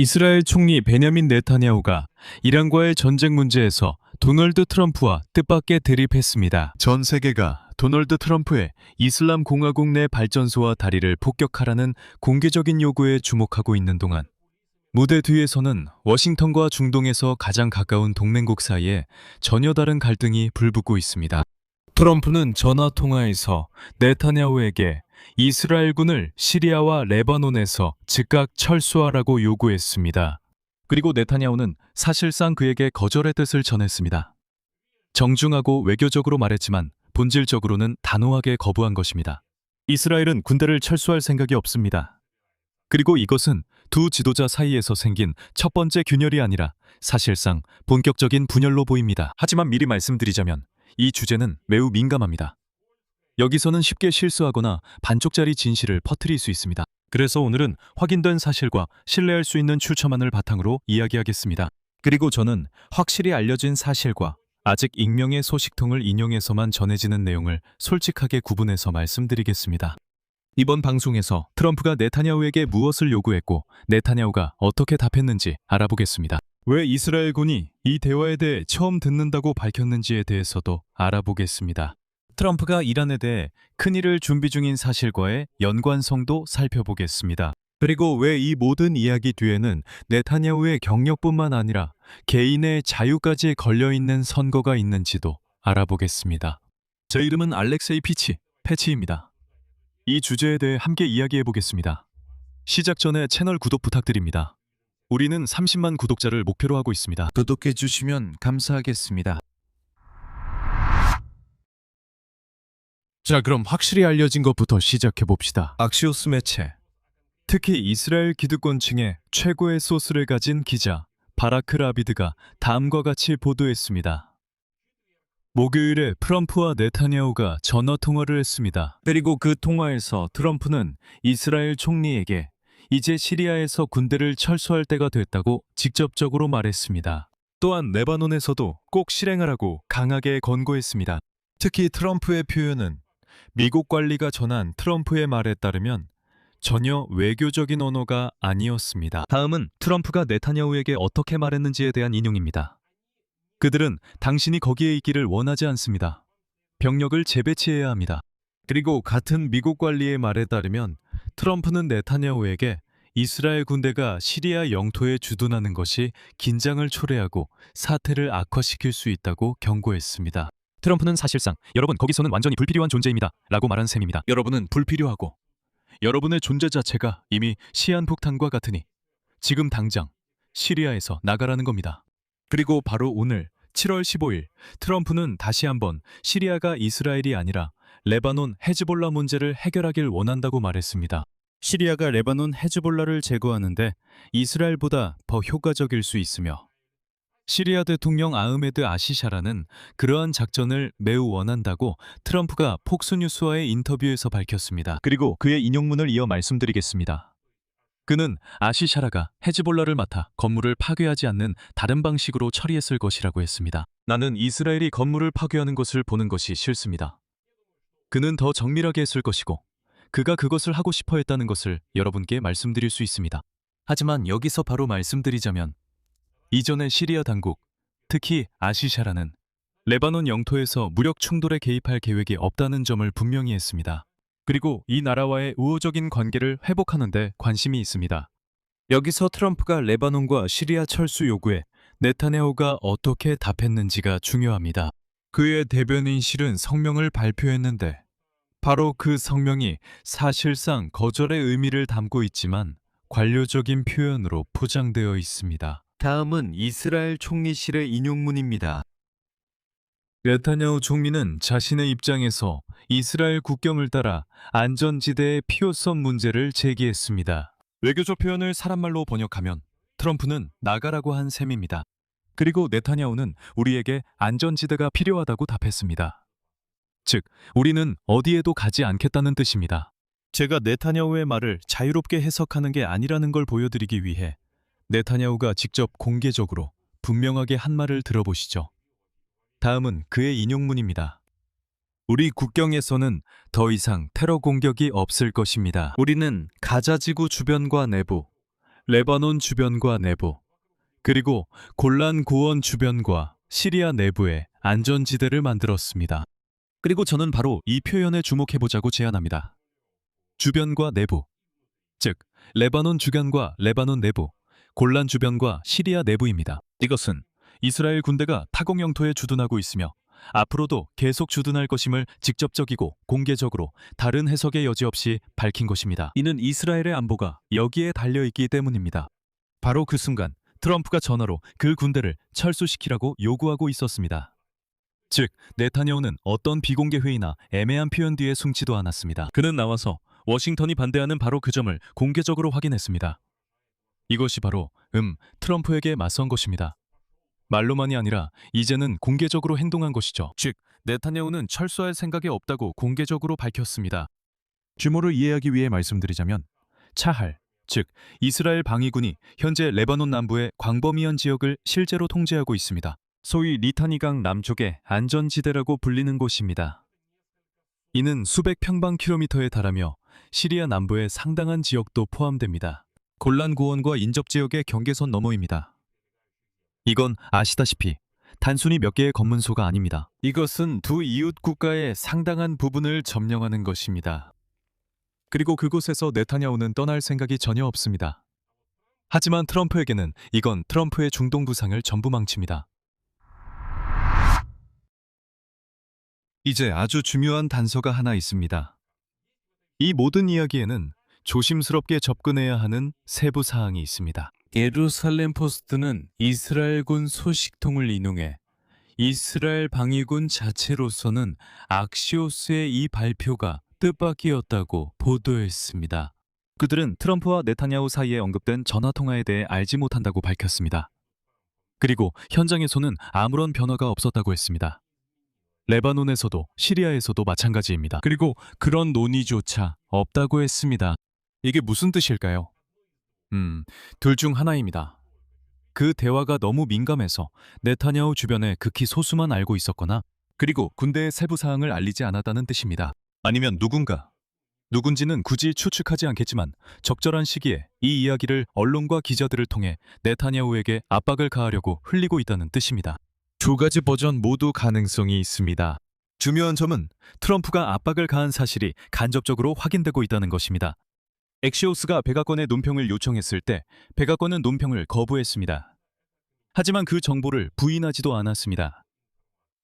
이스라엘 총리 베냐민 네타냐후가 이란과의 전쟁 문제에서 도널드 트럼프와 뜻밖의 대립했습니다. 전 세계가 도널드 트럼프의 이슬람 공화국 내 발전소와 다리를 폭격하라는 공개적인 요구에 주목하고 있는 동안 무대 뒤에서는 워싱턴과 중동에서 가장 가까운 동맹국 사이에 전혀 다른 갈등이 불붙고 있습니다. 트럼프는 전화 통화에서 네타냐후에게 이스라엘군을 시리아와 레바논에서 즉각 철수하라고 요구했습니다. 그리고 네타냐후는 사실상 그에게 거절의 뜻을 전했습니다. 정중하고 외교적으로 말했지만 본질적으로는 단호하게 거부한 것입니다. 이스라엘은 군대를 철수할 생각이 없습니다. 그리고 이것은 두 지도자 사이에서 생긴 첫 번째 균열이 아니라 사실상 본격적인 분열로 보입니다. 하지만 미리 말씀드리자면 이 주제는 매우 민감합니다. 여기서는 쉽게 실수하거나 반쪽짜리 진실을 퍼뜨릴 수 있습니다. 그래서 오늘은 확인된 사실과 신뢰할 수 있는 출처만을 바탕으로 이야기하겠습니다. 그리고 저는 확실히 알려진 사실과 아직 익명의 소식통을 인용해서만 전해지는 내용을 솔직하게 구분해서 말씀드리겠습니다. 이번 방송에서 트럼프가 네타냐후에게 무엇을 요구했고 네타냐후가 어떻게 답했는지 알아보겠습니다. 왜 이스라엘군이 이 대화에 대해 처음 듣는다고 밝혔는지에 대해서도 알아보겠습니다. 트럼프가 이란에 대해 큰일을 준비 중인 사실과의 연관성도 살펴보겠습니다. 그리고 왜 이 모든 이야기 뒤에는 네타냐후의 경력뿐만 아니라 개인의 자유까지 걸려있는 선거가 있는지도 알아보겠습니다. 제 이름은 알렉세이 패치입니다. 이 주제에 대해 함께 이야기해보겠습니다. 시작 전에 채널 구독 부탁드립니다. 우리는 30만 구독자를 목표로 하고 있습니다. 구독해주시면 감사하겠습니다. 자, 그럼 확실히 알려진 것부터 시작해봅시다. 악시오스 매체. 특히 이스라엘 기득권층의 최고의 소스를 가진 기자 바라크 라비드가 다음과 같이 보도했습니다. 목요일에 트럼프와 네타냐후가 전화통화를 했습니다. 그리고 그 통화에서 트럼프는 이스라엘 총리에게 이제 시리아에서 군대를 철수할 때가 됐다고 직접적으로 말했습니다. 또한 레바논에서도 꼭 실행하라고 강하게 권고했습니다. 특히 트럼프의 표현은 미국 관리가 전한 트럼프의 말에 따르면 전혀 외교적인 언어가 아니었습니다. 다음은 트럼프가 네타냐후에게 어떻게 말했는지에 대한 인용입니다. 그들은 당신이 거기에 있기를 원하지 않습니다. 병력을 재배치해야 합니다. 그리고 같은 미국 관리의 말에 따르면 트럼프는 네타냐후에게 이스라엘 군대가 시리아 영토에 주둔하는 것이 긴장을 초래하고 사태를 악화시킬 수 있다고 경고했습니다. 트럼프는 사실상 여러분 거기서는 완전히 불필요한 존재입니다 라고 말한 셈입니다. 여러분은 불필요하고 여러분의 존재 자체가 이미 시한폭탄과 같으니 지금 당장 시리아에서 나가라는 겁니다. 그리고 바로 오늘 7월 15일 트럼프는 다시 한번 시리아가 이스라엘이 아니라 레바논 헤즈볼라 문제를 해결하길 원한다고 말했습니다. 시리아가 레바논 헤즈볼라를 제거하는데 이스라엘보다 더 효과적일 수 있으며 시리아 대통령 아흐메드 아시샤라는 그러한 작전을 매우 원한다고 트럼프가 폭스뉴스와의 인터뷰에서 밝혔습니다. 그리고 그의 인용문을 이어 말씀드리겠습니다. 그는 아시샤라가 헤즈볼라를 맡아 건물을 파괴하지 않는 다른 방식으로 처리했을 것이라고 했습니다. 나는 이스라엘이 건물을 파괴하는 것을 보는 것이 싫습니다. 그는 더 정밀하게 했을 것이고 그가 그것을 하고 싶어 했다는 것을 여러분께 말씀드릴 수 있습니다. 하지만 여기서 바로 말씀드리자면 이전의 시리아 당국, 특히 아시샤라는 레바논 영토에서 무력 충돌에 개입할 계획이 없다는 점을 분명히 했습니다. 그리고 이 나라와의 우호적인 관계를 회복하는 데 관심이 있습니다. 여기서 트럼프가 레바논과 시리아 철수 요구에 네타냐후가 어떻게 답했는지가 중요합니다. 그의 대변인 실은 성명을 발표했는데 바로 그 성명이 사실상 거절의 의미를 담고 있지만 관료적인 표현으로 포장되어 있습니다. 다음은 이스라엘 총리실의 인용문입니다. 네타냐후 총리는 자신의 입장에서 이스라엘 국경을 따라 안전지대의 필요성 문제를 제기했습니다. 외교적 표현을 사람말로 번역하면 트럼프는 나가라고 한 셈입니다. 그리고 네타냐후는 우리에게 안전지대가 필요하다고 답했습니다. 즉, 우리는 어디에도 가지 않겠다는 뜻입니다. 제가 네타냐후의 말을 자유롭게 해석하는 게 아니라는 걸 보여드리기 위해 네타냐후가 직접 공개적으로 분명하게 한 말을 들어보시죠. 다음은 그의 인용문입니다. 우리 국경에서는 더 이상 테러 공격이 없을 것입니다. 우리는 가자지구 주변과 내부, 레바논 주변과 내부, 그리고 골란 고원 주변과 시리아 내부에 안전지대를 만들었습니다. 그리고 저는 바로 이 표현에 주목해보자고 제안합니다. 주변과 내부, 즉 레바논 주변과 레바논 내부, 골란 주변과 시리아 내부입니다. 이것은 이스라엘 군대가 타국 영토에 주둔하고 있으며 앞으로도 계속 주둔할 것임을 직접적이고 공개적으로 다른 해석의 여지 없이 밝힌 것입니다. 이는 이스라엘의 안보가 여기에 달려있기 때문입니다. 바로 그 순간 트럼프가 전화로 그 군대를 철수시키라고 요구하고 있었습니다. 즉, 네타냐후는 어떤 비공개 회의나 애매한 표현 뒤에 숨지도 않았습니다. 그는 나와서 워싱턴이 반대하는 바로 그 점을 공개적으로 확인했습니다. 이것이 바로 트럼프에게 맞선 것입니다. 말로만이 아니라 이제는 공개적으로 행동한 것이죠. 즉, 네타냐후는 철수할 생각이 없다고 공개적으로 밝혔습니다. 규모를 이해하기 위해 말씀드리자면 차할, 즉 이스라엘 방위군이 현재 레바논 남부의 광범위한 지역을 실제로 통제하고 있습니다. 소위 리타니강 남쪽의 안전지대라고 불리는 곳입니다. 이는 수백 평방킬로미터에 달하며 시리아 남부의 상당한 지역도 포함됩니다. 골란 고원과 인접지역의 경계선 너머입니다. 이건 아시다시피 단순히 몇 개의 검문소가 아닙니다. 이것은 두 이웃 국가의 상당한 부분을 점령하는 것입니다. 그리고 그곳에서 네타냐후는 떠날 생각이 전혀 없습니다. 하지만 트럼프에게는 이건 트럼프의 중동 부상을 전부 망칩니다. 이제 아주 중요한 단서가 하나 있습니다. 이 모든 이야기에는 조심스럽게 접근해야 하는 세부 사항이 있습니다. 예루살렘 포스트는 이스라엘군 소식통을 인용해 이스라엘 방위군 자체로서는 악시오스의 이 발표가 뜻밖이었다고 보도했습니다. 그들은 트럼프와 네타냐후 사이에 언급된 전화통화에 대해 알지 못한다고 밝혔습니다. 그리고 현장에서는 아무런 변화가 없었다고 했습니다. 레바논에서도 시리아에서도 마찬가지입니다. 그리고 그런 논의조차 없다고 했습니다. 이게 무슨 뜻일까요? 둘 중 하나입니다. 그 대화가 너무 민감해서 네타냐후 주변에 극히 소수만 알고 있었거나 그리고 군대의 세부 사항을 알리지 않았다는 뜻입니다. 아니면 누군지는 굳이 추측하지 않겠지만 적절한 시기에 이 이야기를 언론과 기자들을 통해 네타냐후에게 압박을 가하려고 흘리고 있다는 뜻입니다. 두 가지 버전 모두 가능성이 있습니다. 중요한 점은 트럼프가 압박을 가한 사실이 간접적으로 확인되고 있다는 것입니다. 엑시오스가 백악관에 논평을 요청했을 때 백악관은 논평을 거부했습니다. 하지만 그 정보를 부인하지도 않았습니다.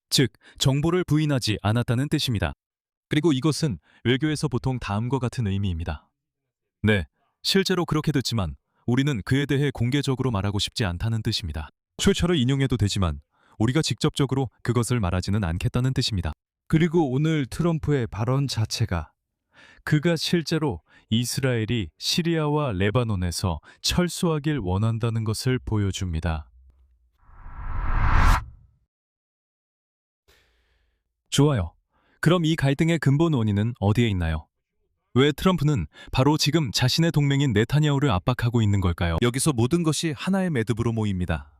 즉, 정보를 부인하지 않았다는 뜻입니다. 그리고 이것은 외교에서 보통 다음과 같은 의미입니다. 네, 실제로 그렇게 듣지만 우리는 그에 대해 공개적으로 말하고 싶지 않다는 뜻입니다. 출처를 인용해도 되지만 우리가 직접적으로 그것을 말하지는 않겠다는 뜻입니다. 그리고 오늘 트럼프의 발언 자체가 그가 실제로 이스라엘이 시리아와 레바논에서 철수하길 원한다는 것을 보여줍니다. 좋아요. 그럼 이 갈등의 근본 원인은 어디에 있나요? 왜 트럼프는 바로 지금 자신의 동맹인 네타냐후를 압박하고 있는 걸까요? 여기서 모든 것이 하나의 매듭으로 모입니다.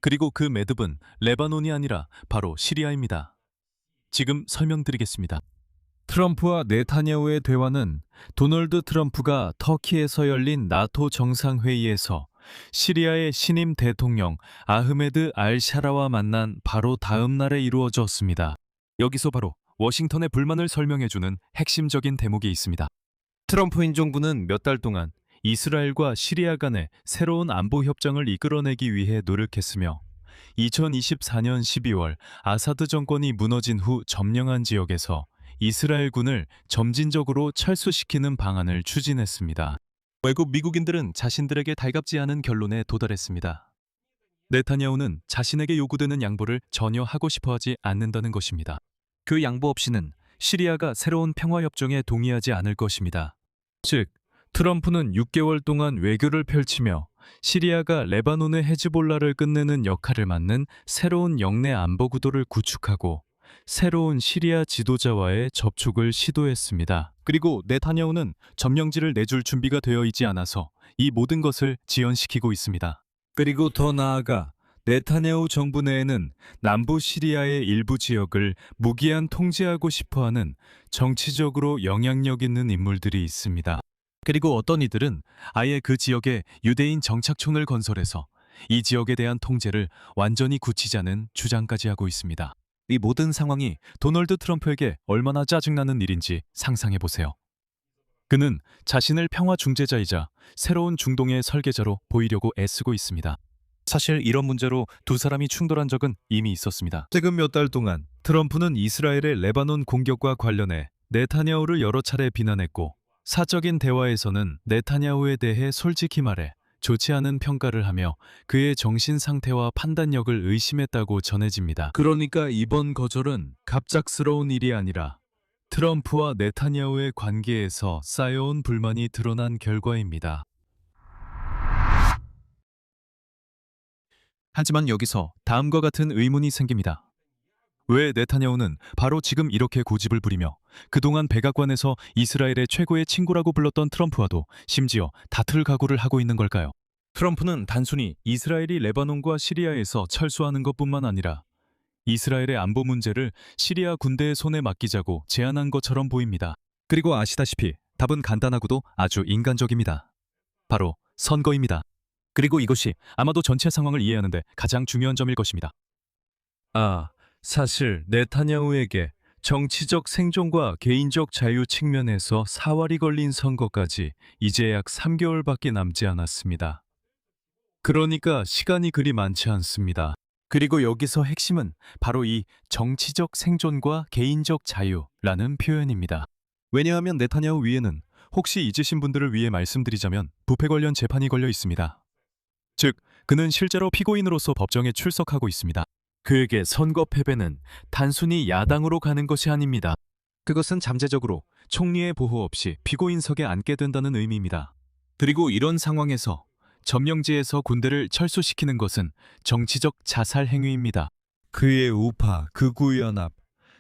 그리고 그 매듭은 레바논이 아니라 바로 시리아입니다. 지금 설명드리겠습니다. 트럼프와 네타냐후의 대화는 도널드 트럼프가 터키에서 열린 나토 정상회의에서 시리아의 신임 대통령 아흐메드 알-샤라와 만난 바로 다음 날에 이루어졌습니다. 여기서 바로 워싱턴의 불만을 설명해주는 핵심적인 대목이 있습니다. 트럼프 행정부는 몇 달 동안 이스라엘과 시리아 간의 새로운 안보 협정을 이끌어내기 위해 노력했으며 2024년 12월 아사드 정권이 무너진 후 점령한 지역에서 이스라엘군을 점진적으로 철수시키는 방안을 추진했습니다. 외국 미국인들은 자신들에게 달갑지 않은 결론에 도달했습니다. 네타냐후는 자신에게 요구되는 양보를 전혀 하고 싶어하지 않는다는 것입니다. 그 양보 없이는 시리아가 새로운 평화협정에 동의하지 않을 것입니다. 즉, 트럼프는 6개월 동안 외교를 펼치며 시리아가 레바논의 헤즈볼라를 끝내는 역할을 맡는 새로운 영내 안보 구도를 구축하고 새로운 시리아 지도자와의 접촉을 시도했습니다. 그리고 네타냐후는 점령지를 내줄 준비가 되어 있지 않아서 이 모든 것을 지연시키고 있습니다. 그리고 더 나아가 네타냐후 정부 내에는 남부 시리아의 일부 지역을 무기한 통제하고 싶어하는 정치적으로 영향력 있는 인물들이 있습니다. 그리고 어떤 이들은 아예 그 지역에 유대인 정착촌을 건설해서 이 지역에 대한 통제를 완전히 굳히자는 주장까지 하고 있습니다. 이 모든 상황이 도널드 트럼프에게 얼마나 짜증나는 일인지 상상해 보세요. 그는 자신을 평화 중재자이자 새로운 중동의 설계자로 보이려고 애쓰고 있습니다. 사실 이런 문제로 두 사람이 충돌한 적은 이미 있었습니다. 최근 몇 달 동안 트럼프는 이스라엘의 레바논 공격과 관련해 네타냐후를 여러 차례 비난했고, 사적인 대화에서는 네타냐후에 대해 솔직히 말해 좋지 않은 평가를 하며 그의 정신 상태와 판단력을 의심했다고 전해집니다. 그러니까 이번 거절은 갑작스러운 일이 아니라 트럼프와 네타냐후의 관계에서 쌓여온 불만이 드러난 결과입니다. 하지만 여기서 다음과 같은 의문이 생깁니다. 왜 네타냐후는 바로 지금 이렇게 고집을 부리며 그동안 백악관에서 이스라엘의 최고의 친구라고 불렀던 트럼프와도 심지어 다툴 각오를 하고 있는 걸까요? 트럼프는 단순히 이스라엘이 레바논과 시리아에서 철수하는 것뿐만 아니라 이스라엘의 안보 문제를 시리아 군대의 손에 맡기자고 제안한 것처럼 보입니다. 그리고 아시다시피 답은 간단하고도 아주 인간적입니다. 바로 선거입니다. 그리고 이것이 아마도 전체 상황을 이해하는데 가장 중요한 점일 것입니다. 사실 네타냐후에게 정치적 생존과 개인적 자유 측면에서 사활이 걸린 선거까지 이제 약 3개월밖에 남지 않았습니다. 그러니까 시간이 그리 많지 않습니다. 그리고 여기서 핵심은 바로 이 정치적 생존과 개인적 자유라는 표현입니다. 왜냐하면 네타냐후 위에는 혹시 잊으신 분들을 위해 말씀드리자면 부패 관련 재판이 걸려 있습니다. 즉, 그는 실제로 피고인으로서 법정에 출석하고 있습니다. 그에게 선거 패배는 단순히 야당으로 가는 것이 아닙니다. 그것은 잠재적으로 총리의 보호 없이 피고인석에 앉게 된다는 의미입니다. 그리고 이런 상황에서 점령지에서 군대를 철수시키는 것은 정치적 자살 행위입니다. 그의 우파, 극우연합,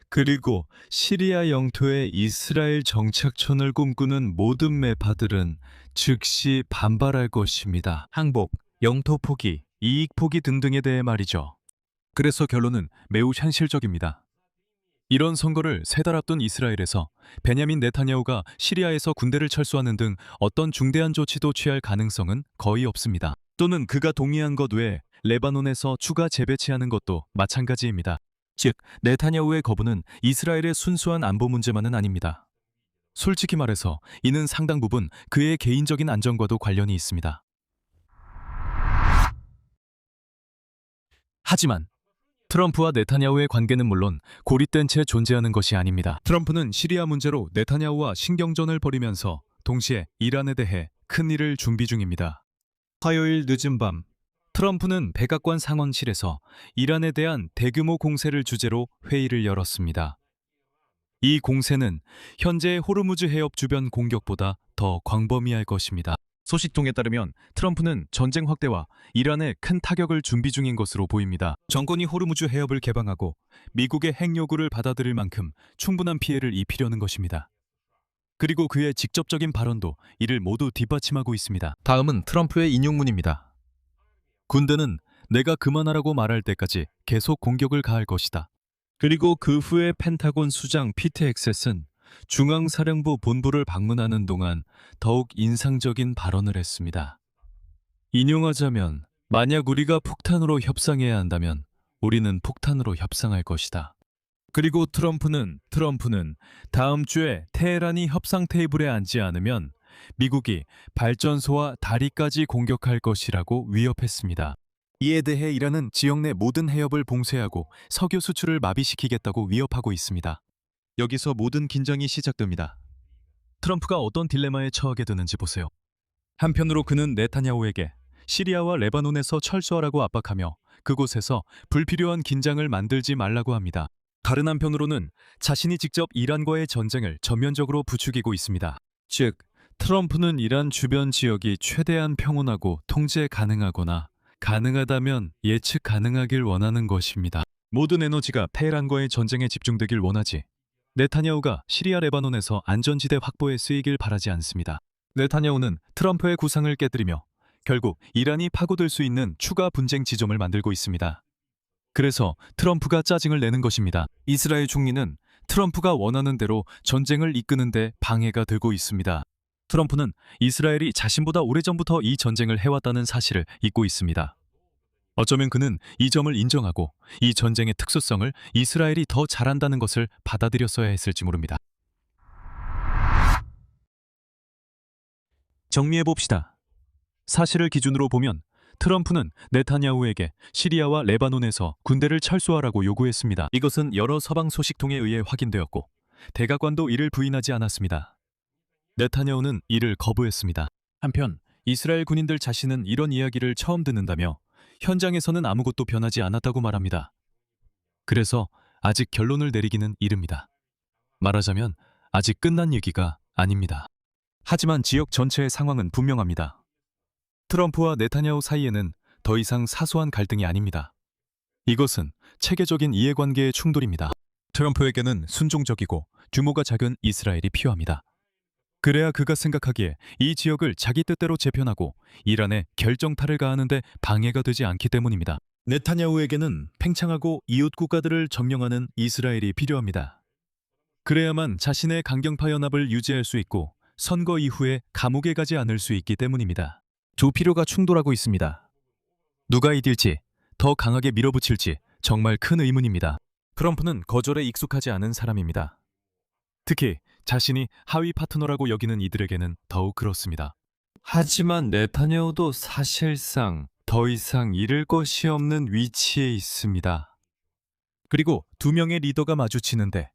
그리고 시리아 영토에 이스라엘 정착촌을 꿈꾸는 모든 매파들은 즉시 반발할 것입니다. 항복, 영토 포기, 이익 포기 등등에 대해 말이죠. 그래서 결론은 매우 현실적입니다. 이런 선거를 3달 앞둔 이스라엘에서 베냐민 네타냐후가 시리아에서 군대를 철수하는 등 어떤 중대한 조치도 취할 가능성은 거의 없습니다. 또는 그가 동의한 것 외에 레바논에서 추가 재배치하는 것도 마찬가지입니다. 즉, 네타냐후의 거부는 이스라엘의 순수한 안보 문제만은 아닙니다. 솔직히 말해서 이는 상당 부분 그의 개인적인 안전과도 관련이 있습니다. 하지만 트럼프와 네타냐후의 관계는 물론 고립된 채 존재하는 것이 아닙니다. 트럼프는 시리아 문제로 네타냐후와 신경전을 벌이면서 동시에 이란에 대해 큰일을 준비 중입니다. 화요일 늦은 밤, 트럼프는 백악관 상원실에서 이란에 대한 대규모 공세를 주제로 회의를 열었습니다. 이 공세는 현재의 호르무즈 해협 주변 공격보다 더 광범위할 것입니다. 소식통에 따르면 트럼프는 전쟁 확대와 이란에 큰 타격을 준비 중인 것으로 보입니다. 정권이 호르무즈 해협을 개방하고 미국의 핵 요구를 받아들일 만큼 충분한 피해를 입히려는 것입니다. 그리고 그의 직접적인 발언도 이를 모두 뒷받침하고 있습니다. 다음은 트럼프의 인용문입니다. 군대는 내가 그만하라고 말할 때까지 계속 공격을 가할 것이다. 그리고 그 후에 펜타곤 수장 피트 헥셋은 중앙사령부 본부를 방문하는 동안 더욱 인상적인 발언을 했습니다. 인용하자면, 만약 우리가 폭탄으로 협상해야 한다면 우리는 폭탄으로 협상할 것이다. 그리고 트럼프는 다음 주에 테헤란이 협상 테이블에 앉지 않으면 미국이 발전소와 다리까지 공격할 것이라고 위협했습니다. 이에 대해 이란은 지역 내 모든 해협을 봉쇄하고 석유 수출을 마비시키겠다고 위협하고 있습니다. 여기서 모든 긴장이 시작됩니다. 트럼프가 어떤 딜레마에 처하게 되는지 보세요. 한편으로 그는 네타냐후에게 시리아와 레바논에서 철수하라고 압박하며 그곳에서 불필요한 긴장을 만들지 말라고 합니다. 다른 한편으로는 자신이 직접 이란과의 전쟁을 전면적으로 부추기고 있습니다. 즉, 트럼프는 이란 주변 지역이 최대한 평온하고 통제 가능하거나 가능하다면 예측 가능하길 원하는 것입니다. 모든 에너지가 테헤란과의 전쟁에 집중되길 원하지, 네타냐후가 시리아 레바논에서 안전지대 확보에 쓰이길 바라지 않습니다. 네타냐후는 트럼프의 구상을 깨뜨리며 결국 이란이 파고들 수 있는 추가 분쟁 지점을 만들고 있습니다. 그래서 트럼프가 짜증을 내는 것입니다. 이스라엘 총리는 트럼프가 원하는 대로 전쟁을 이끄는 데 방해가 되고 있습니다. 트럼프는 이스라엘이 자신보다 오래전부터 이 전쟁을 해왔다는 사실을 잊고 있습니다. 어쩌면 그는 이 점을 인정하고 이 전쟁의 특수성을 이스라엘이 더 잘한다는 것을 받아들였어야 했을지 모릅니다. 정리해봅시다. 사실을 기준으로 보면 트럼프는 네타냐후에게 시리아와 레바논에서 군대를 철수하라고 요구했습니다. 이것은 여러 서방 소식통에 의해 확인되었고 대각관도 이를 부인하지 않았습니다. 네타냐후는 이를 거부했습니다. 한편 이스라엘 군인들 자신은 이런 이야기를 처음 듣는다며 현장에서는 아무것도 변하지 않았다고 말합니다. 그래서 아직 결론을 내리기는 이릅니다. 말하자면 아직 끝난 얘기가 아닙니다. 하지만 지역 전체의 상황은 분명합니다. 트럼프와 네타냐후 사이에는 더 이상 사소한 갈등이 아닙니다. 이것은 체계적인 이해관계의 충돌입니다. 트럼프에게는 순종적이고 규모가 작은 이스라엘이 필요합니다. 그래야 그가 생각하기에 이 지역을 자기 뜻대로 재편하고 이란에 결정타를 가하는 데 방해가 되지 않기 때문입니다. 네타냐후에게는 팽창하고 이웃 국가들을 점령하는 이스라엘이 필요합니다. 그래야만 자신의 강경파 연합을 유지할 수 있고 선거 이후에 감옥에 가지 않을 수 있기 때문입니다. 두 필요가 충돌하고 있습니다. 누가 이길지, 더 강하게 밀어붙일지 정말 큰 의문입니다. 트럼프는 거절에 익숙하지 않은 사람입니다. 특히 자신이 하위 파트너라고 여기는 이들에게는 더욱 그렇습니다. 하지만 네타냐후도 사실상 더 이상 잃을 것이 없는 위치에 있습니다. 그리고 두 명의 리더가 마주치는데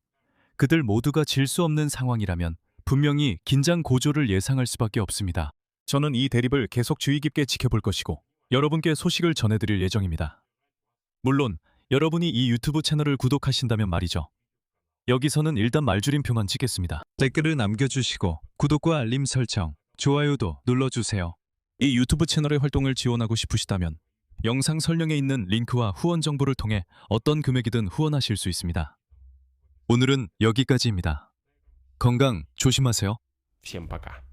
그들 모두가 질 수 없는 상황이라면 분명히 긴장 고조를 예상할 수밖에 없습니다. 저는 이 대립을 계속 주의 깊게 지켜볼 것이고 여러분께 소식을 전해드릴 예정입니다. 물론 여러분이 이 유튜브 채널을 구독하신다면 말이죠. 여기서는 일단 말줄임표만 찍겠습니다. 댓글을 남겨주시고 구독과 알림 설정, 좋아요도 눌러주세요. 이 유튜브 채널의 활동을 지원하고 싶으시다면 영상 설명에 있는 링크와 후원 정보를 통해 어떤 금액이든 후원하실 수 있습니다. 오늘은 여기까지입니다. 건강 조심하세요. Всем пока.